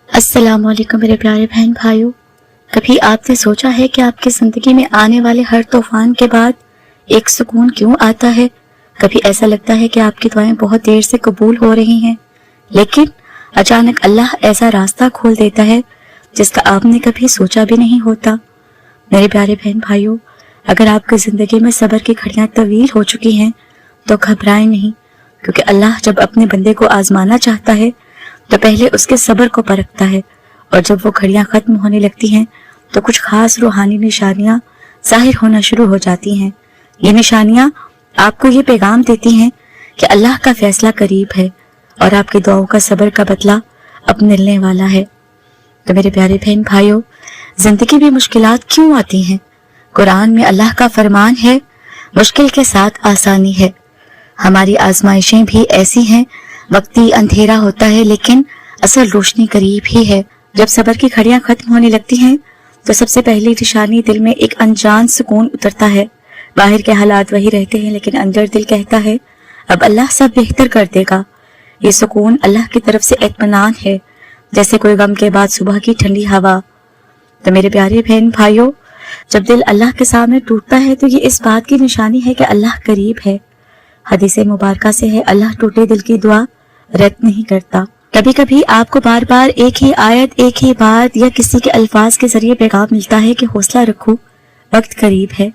अस्सलामुअलैकुम मेरे प्यारे बहन भाइयों। कभी आपने सोचा है कि आपकी जिंदगी में आने वाले हर तूफान के बाद एक सुकून क्यों आता है? कभी ऐसा लगता है कि आपकी दुआएं बहुत देर से कबूल हो रही हैं, लेकिन अचानक अल्लाह ऐसा रास्ता खोल देता है जिसका आपने कभी सोचा भी नहीं होता। मेरे प्यारे बहन भाइयों, अगर आपकी जिंदगी में सब्र की घड़ियां तवील हो चुकी हैं तो घबराएं नहीं, क्योंकि अल्लाह जब अपने बंदे को आजमाना चाहता है तो पहले उसके सब्र को परखता है, और जब वो घड़ियां खत्म होने लगती हैं तो कुछ खास रूहानी निशानियां जाहिर होना शुरू हो जाती हैं। ये निशानियां आपको ये पैगाम देती हैं कि अल्लाह का फैसला करीब है और आपकी दुआओं का सब्र का बदला अब मिलने वाला है। तो मेरे प्यारे बहन भाइयों, जिंदगी में मुश्किलात क्यों आती हैं? कुरान में अल्लाह का फरमान है, मुश्किल के साथ आसानी है। हमारी आजमाइशें भी ऐसी हैं, वक्ती अंधेरा होता है लेकिन असल रोशनी करीब ही है। जब सब्र की घड़ियां खत्म होने लगती हैं तो सबसे पहली निशानी दिल में एक अनजान सुकून उतरता है। बाहर के हालात वही रहते हैं लेकिन अंदर दिल कहता है अब अल्लाह सब बेहतर कर देगा। ये सुकून अल्लाह की तरफ से इत्मीनान है, जैसे कोई गम के बाद सुबह की ठंडी हवा। तो मेरे प्यारे बहन भाइयों, जब दिल अल्लाह के सामने टूटता है तो ये इस बात की निशानी है कि अल्लाह करीब है। हदीस मुबारका से है, अल्लाह टूटे दिल की दुआ रद्द नहीं करता। कभी कभी आपको बार बार एक ही आयत, एक ही बात या किसी के अल्फाज के जरिए पैगाम मिलता है कि हौसला रखो, वक्त करीब है।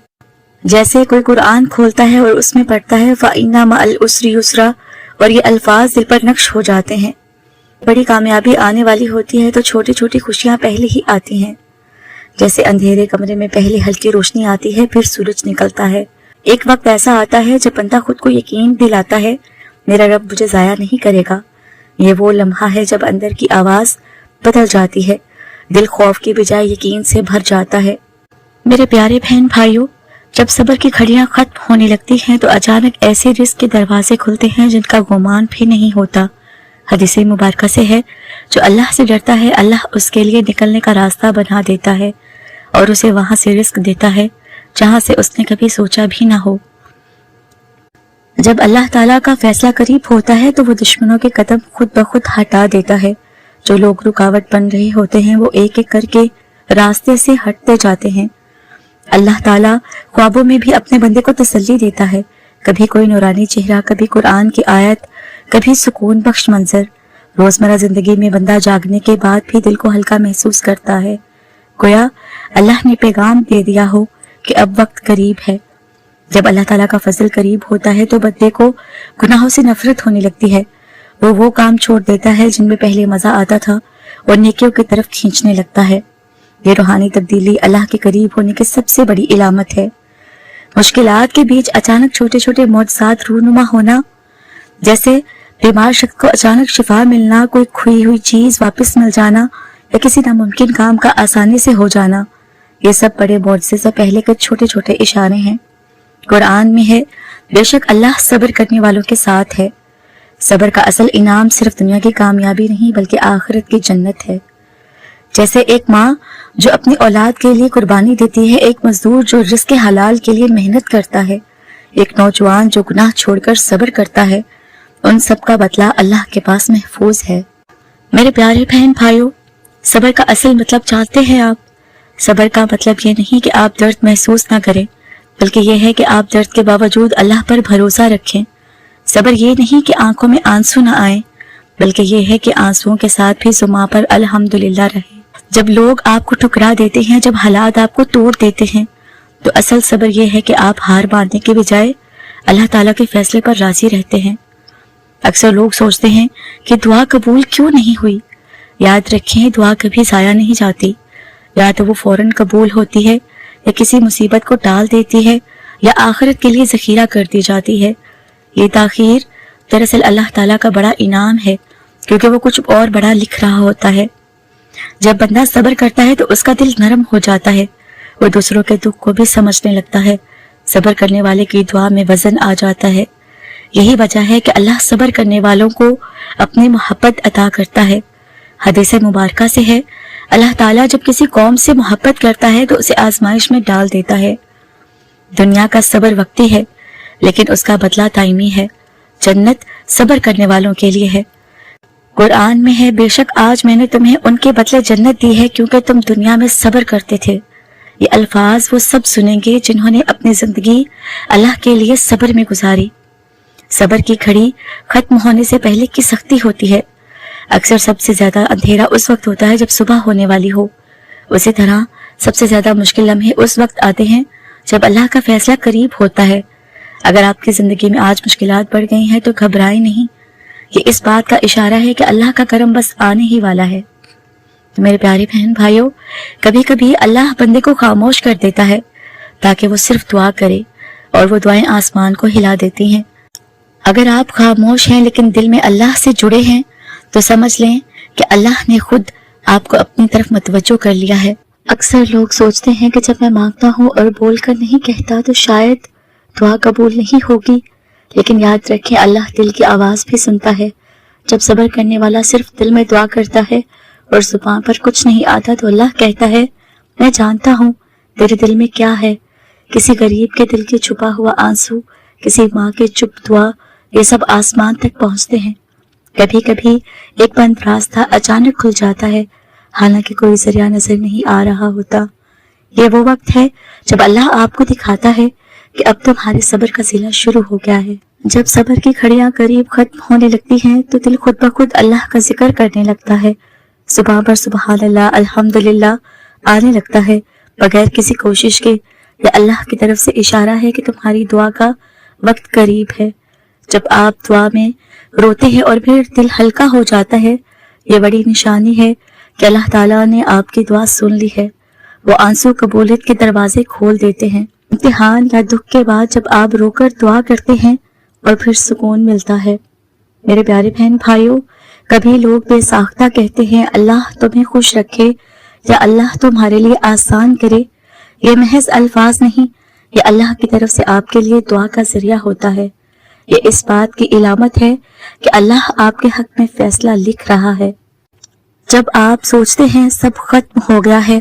जैसे कोई कुरान खोलता है और उसमें पढ़ता है फ़इन्ना मअल उसरि युस्रा, और ये अल्फाज दिल पर नक्श हो जाते हैं। बड़ी कामयाबी आने वाली होती है तो छोटी छोटी खुशियां पहले ही आती हैं। जैसे अंधेरे कमरे में पहले हल्की रोशनी आती है, फिर सूरज निकलता है। एक वक्त ऐसा आता है जब बंदा खुद को यकीन दिलाता है मेरा रब मुझे जाया नहीं करेगा। ये वो लम्हा है जब अंदर की आवाज बदल जाती है, दिल खौफ की बजाय यकीन से भर जाता है। मेरे प्यारे बहन भाइयों, जब सब्र की घड़ियां खत्म होने लगती हैं तो अचानक ऐसे रिस्क के दरवाजे खुलते हैं जिनका गुमान भी नहीं होता। हदीस मुबारका से है, जो अल्लाह से डरता है अल्लाह उसके लिए निकलने का रास्ता बना देता है और उसे वहां से रिस्क देता है जहां से उसने कभी सोचा भी ना हो। जब अल्लाह ताला का फैसला करीब होता है तो वो दुश्मनों के कदम खुद ब खुद हटा देता है। जो लोग रुकावट बन रहे होते हैं वो एक एक करके रास्ते से हटते जाते हैं। अल्लाह ताला ख्वाबों में भी अपने बंदे को तसल्ली देता है, कभी कोई नूरानी चेहरा, कभी कुरान की आयत, कभी सुकून बख्श मंजर। रोजमर्रा जिंदगी में बंदा जागने के बाद भी दिल को हल्का महसूस करता है, गोया अल्लाह ने पैगाम दे दिया हो कि अब वक्त करीब है। जब अल्लाह ताला का फजल करीब होता है तो बंदे को गुनाहों से नफरत होने लगती है। वो काम छोड़ देता है जिनमें पहले मजा आता था और नेकियों की तरफ खींचने लगता है। ये रूहानी तब्दीली अल्लाह के करीब होने की सबसे बड़ी इलामत है। मुश्किलात के बीच अचानक छोटे छोटे मौजज़ात रूनुमा होना, जैसे बीमार शख्स को अचानक शिफा मिलना, कोई खोई हुई चीज वापस मिल जाना या किसी नामुमकिन काम का आसानी से हो जाना, ये सब बड़े मौजज़े से पहले के छोटे छोटे इशारे हैं। कुरान में है, बेशक अल्लाह सब्र करने वालों के साथ है। सब्र का असल इनाम सिर्फ दुनिया की कामयाबी नहीं बल्कि आखिरत की जन्नत है। जैसे एक माँ जो अपनी औलाद के लिए कुर्बानी देती है, एक मजदूर जो रिज़्क़ हलाल के लिए मेहनत करता है, एक नौजवान जो गुनाह छोड़कर सब्र करता है, उन सब का बदला अल्लाह के पास महफूज है। मेरे प्यारे बहन भाइयों, सब्र का असल मतलब जानते हैं आप? सब्र का मतलब ये नहीं कि आप दर्द महसूस ना करें, बल्कि यह है कि आप दर्द के बावजूद अल्लाह पर भरोसा रखें। सब्र ये नहीं कि आंखों में आंसू ना आए, बल्कि यह है कि आंसुओं के साथ भी जुमा पर अल्हम्दुलिल्लाह रहे। जब लोग आपको ठुकरा देते हैं, जब हालात आपको तोड़ देते हैं, तो असल सब्र यह है कि आप हार मानने के बजाय अल्लाह ताला के फैसले पर राजी रहते हैं। अक्सर लोग सोचते हैं कि दुआ कबूल क्यों नहीं हुई। याद रखें, दुआ कभी जाया नहीं जाती। या तो वो फौरन कबूल होती है या किसी मुसीबत को टाल देती है या आखिरत के लिए जखीरा कर दी जाती है। ये ताखीर दरअसल अल्लाह ताला का बड़ा इनाम है, क्योंकि वो कुछ और बड़ा लिख रहा होता है। जब बंदा सब्र करता है तो उसका दिल नरम हो जाता है, वो दूसरों के दुख को भी समझने लगता है। सब्र करने वाले की दुआ में वजन आ जाता है। यही वजह है कि अल्लाह सब्र करने वालों को अपनी मोहब्बत अता करता है। हदीस मुबारका से है, अल्लाह ताला जब किसी कौम से मोहब्बत करता है तो उसे आजमाइश में डाल देता है। दुनिया का सब्र वक्ती है लेकिन उसका बदला दायमी है। जन्नत सब्र करने वालों के लिए है। قرآن میں ہے بے شک آج میں نے تمہیں ان کے بدلے جنت دی ہے کیونکہ تم دنیا میں صبر کرتے تھے۔ یہ الفاظ وہ سب سنیں گے جنہوں نے اپنی زندگی اللہ کے لیے صبر میں گزاری۔ صبر کی گھڑی ختم ہونے سے پہلے کی سختی ہوتی ہے۔ اکثر سب سے زیادہ اندھیرا اس وقت ہوتا ہے جب صبح ہونے والی ہو، اسی طرح سب سے زیادہ مشکل لمحے اس وقت آتے ہیں جب اللہ کا فیصلہ قریب ہوتا ہے۔ اگر آپ کی زندگی میں آج مشکلات بڑھ گئی ہیں تو گھبرائیں نہیں، یہ اس بات کا اشارہ ہے کہ اللہ کا کرم بس آنے ہی والا ہے۔ تو میرے پیارے بہن بھائیوں، کبھی کبھی اللہ بندے کو خاموش کر دیتا ہے تاکہ وہ صرف دعا کرے، اور وہ دعائیں آسمان کو ہلا دیتی ہیں۔ اگر آپ خاموش ہیں لیکن دل میں اللہ سے جڑے ہیں تو سمجھ لیں کہ اللہ نے خود آپ کو اپنی طرف متوجہ کر لیا ہے۔ اکثر لوگ سوچتے ہیں کہ جب میں مانگتا ہوں اور بول کر نہیں کہتا تو شاید دعا قبول نہیں ہوگی، لیکن یاد رکھیں اللہ دل کی آواز بھی سنتا ہے۔ جب صبر کرنے والا صرف دل میں دعا کرتا ہے اور زبان پر کچھ نہیں آتا تو اللہ کہتا ہے میں جانتا ہوں تیرے دل میں کیا ہے۔ کسی غریب کے دل کے چھپا ہوا آنسو، کسی ماں کے چپ دعا، یہ سب آسمان تک پہنچتے ہیں۔ کبھی کبھی ایک بند راستہ اچانک کھل جاتا ہے حالانکہ کوئی ذریعہ نظر نہیں آ رہا ہوتا۔ یہ وہ وقت ہے جب اللہ آپ کو دکھاتا ہے کہ اب تمہارے صبر کا ضلع شروع ہو گیا ہے۔ جب صبر کی گھڑیاں قریب ختم ہونے لگتی ہیں تو دل خود بخود اللہ کا ذکر کرنے لگتا ہے، زبان پر سبحان اللہ، الحمدللہ آنے لگتا ہے بغیر کسی کوشش کے۔ یہ اللہ کی طرف سے اشارہ ہے کہ تمہاری دعا کا وقت قریب ہے۔ جب آپ دعا میں روتے ہیں اور پھر دل ہلکا ہو جاتا ہے، یہ بڑی نشانی ہے کہ اللہ تعالیٰ نے آپ کی دعا سن لی ہے۔ وہ آنسو قبولیت کے دروازے کھول دیتے ہیں۔ امتحان یا دکھ کے بعد جب آپ رو کر دعا کرتے ہیں اور پھر سکون ملتا ہے۔ میرے پیارے بہن بھائیوں، کبھی لوگ بے ساختہ کہتے ہیں اللہ تمہیں خوش رکھے یا اللہ تمہارے لیے آسان کرے۔ یہ محض الفاظ نہیں، یہ اللہ کی طرف سے آپ کے لیے دعا کا ذریعہ ہوتا ہے۔ یہ اس بات کی علامت ہے کہ اللہ آپ کے حق میں فیصلہ لکھ رہا ہے۔ جب آپ سوچتے ہیں سب ختم ہو گیا ہے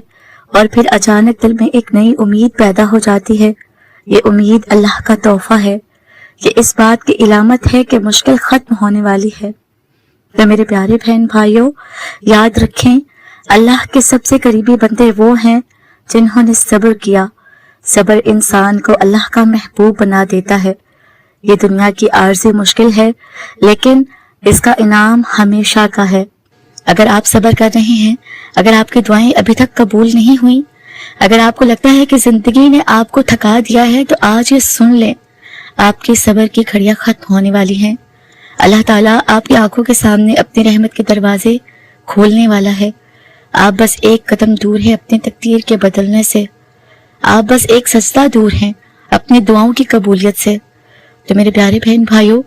اور پھر اچانک دل میں ایک نئی امید پیدا ہو جاتی ہے، یہ امید اللہ کا تحفہ ہے۔ یہ اس بات کی علامت ہے کہ مشکل ختم ہونے والی ہے۔ تو میرے پیارے بہن بھائیوں، یاد رکھیں اللہ کے سب سے قریبی بندے وہ ہیں جنہوں نے صبر کیا۔ صبر انسان کو اللہ کا محبوب بنا دیتا ہے۔ یہ دنیا کی عارضی مشکل ہے لیکن اس کا انعام ہمیشہ کا ہے۔ اگر آپ صبر کر رہے ہیں، اگر آپ کی دعائیں ابھی تک قبول نہیں ہوئیں، اگر آپ کو لگتا ہے کہ زندگی نے آپ کو تھکا دیا ہے تو آج یہ سن لیں، آپ کی صبر کی گھڑیاں ختم ہونے والی ہیں۔ اللہ تعالیٰ آپ کی آنکھوں کے سامنے اپنی رحمت کے دروازے کھولنے والا ہے۔ آپ بس ایک قدم دور ہیں اپنی تقدیر کے بدلنے سے، آپ بس ایک سجدہ دور ہیں اپنی دعاؤں کی قبولیت سے۔ تو میرے پیارے بہن بھائیوں،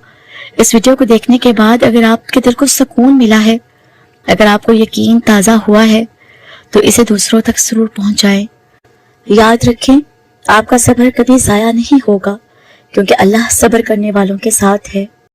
اس ویڈیو کو دیکھنے کے بعد اگر آپ کے دل کو سکون ملا ہے، اگر آپ کو یقین تازہ ہوا ہے تو اسے دوسروں تک ضرور پہنچائیں۔ یاد رکھیں آپ کا صبر کبھی ضائع نہیں ہوگا کیونکہ اللہ صبر کرنے والوں کے ساتھ ہے۔